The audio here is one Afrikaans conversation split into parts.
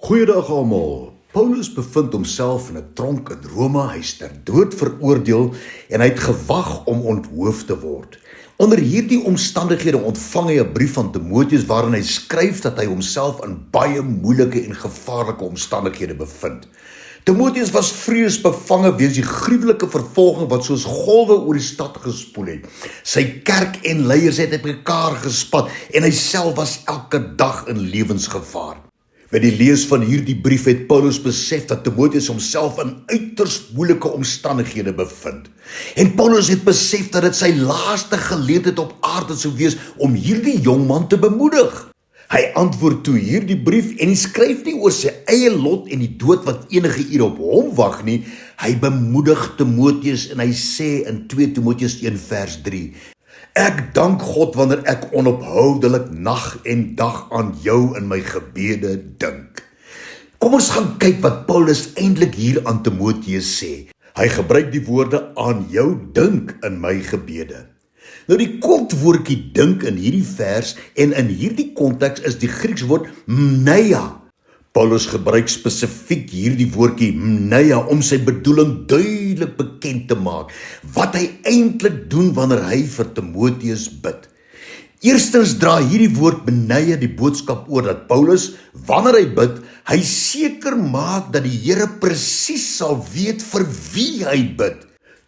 Goeiedag almal. Paulus bevind homself in 'n tronk in Rome. Hy is ter dood veroordeel en hy het gewag om onthoof te word. Onder hierdie omstandighede ontvang hy 'n brief van Timoteus waarin hy skryf dat hy homself in baie moeilike en gevaarlike omstandighede bevind. Timoteus was vreesbevange weens die gruwelike vervolging wat soos golwe oor die stad gespoel het. Sy kerk en leiers het mekaar gespat en hy self was elke dag in lewensgevaar. By die lees van hierdie brief het Paulus besef dat Timoteus homself in uiters moeilike omstandighede bevind. En Paulus het besef dat dit sy laaste geleentheid op aarde sou wees om hierdie jongman te bemoedig. Hy antwoord toe hierdie brief en hy skryf nie oor sy eie lot en die dood wat enige uur op hom wag nie. Hy bemoedig Timoteus en hy sê in 2 Timoteus 1 vers 3: Ek dank God wanneer ek onophoudelik nag en dag aan jou in my gebede dink. Kom ons gaan kyk wat Paulus eintlik hier aan Timoteus sê. Hy gebruik die woorde aan jou dink in my gebede. Nou die kort woordjie dink in hierdie vers en in hierdie konteks is die Griekse woord mneia. Paulus gebruik spesifiek hierdie woordjie mneia om sy bedoeling duidelik bekend te maak, wat hy eintlik doen wanneer hy vir Timoteus bid. Eerstens dra hierdie woord mneia die boodskap oor dat Paulus, wanneer hy bid, hy seker maak dat die Here presies sal weet vir wie hy bid.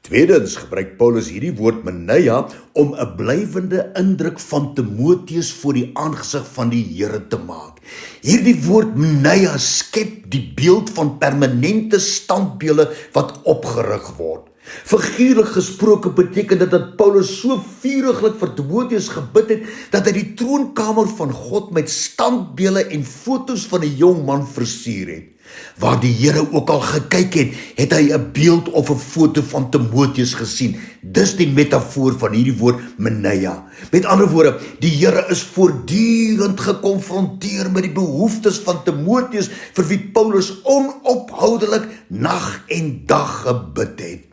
Tweedens gebruik Paulus hierdie woord mneia om 'n blywende indruk van Timoteus voor die aangesig van die Here te maak. Hierdie woord mneia skep die beeld van permanente standbeelde wat opgerig word. Figuurlik gesproke beteken dit dat Paulus so vuriglik vir Timoteus gebid het dat hy die troonkamer van God met standbeelde en fotos van 'n jong man versier het. Waar die Here ook al gekyk het, het hy 'n beeld of 'n foto van Timoteus gesien. Dis die metafoor van hierdie woord mneia. Met ander woorde, die Here is voortdurend gekonfronteer met die behoeftes van Timoteus vir wie Paulus onophoudelik nag en dag gebid het.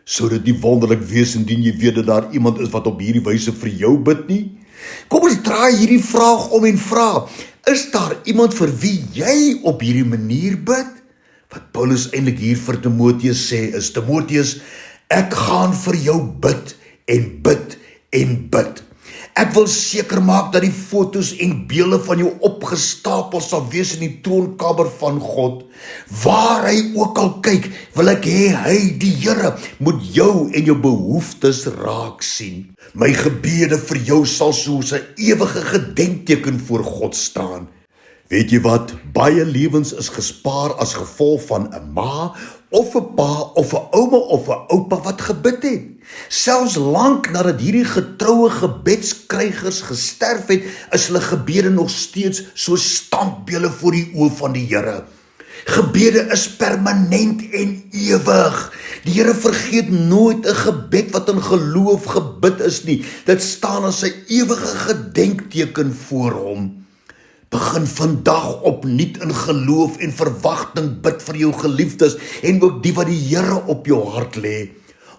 Sou dit nie wonderlik wees indien jy weet dat daar iemand is wat op hierdie wyse vir jou bid nie? Kom ons draai hierdie vraag om en vra: is daar iemand vir wie jy op hierdie manier bid? Wat Paulus eintlik hier vir Timoteus sê is: Timoteus, ek gaan vir jou bid en bid en bid. Ek wil seker maak dat die fotos en beelde van jou opgestapel sal wees in die troonkamer van God. Waar hy ook al kyk, wil ek hê hy, die Here, moet jou en jou behoeftes raak sien. My gebede vir jou sal soos 'n ewige gedenkteken voor God staan. Weet jy wat? Baie lewens is gespaar as gevolg van 'n ma of 'n pa of 'n ouma of 'n oupa wat gebid het. Selfs lank nadat hierdie getroue gebedskrygers gesterf het, is hulle gebede nog steeds so standbeelde voor die oë van die Here. Gebede is permanent en ewig. Die Here vergeet nooit 'n gebed wat in geloof gebid is nie. Dit staan as 'n ewige gedenkteken voor hom. Begin vandag opnuut in geloof en verwagting bid vir jou geliefdes en ook die wat die Here op jou hart lê.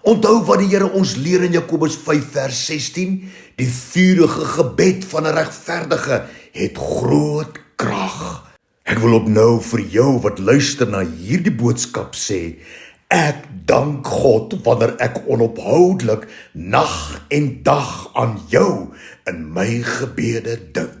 Onthou wat die Here ons leer in Jakobus 5 vers 16, die vurige gebed van 'n regverdige het groot krag. Ek wil opnou vir jou wat luister na hierdie boodskap sê: ek dank God wanneer ek onophoudelik nag en dag aan jou in my gebede dink.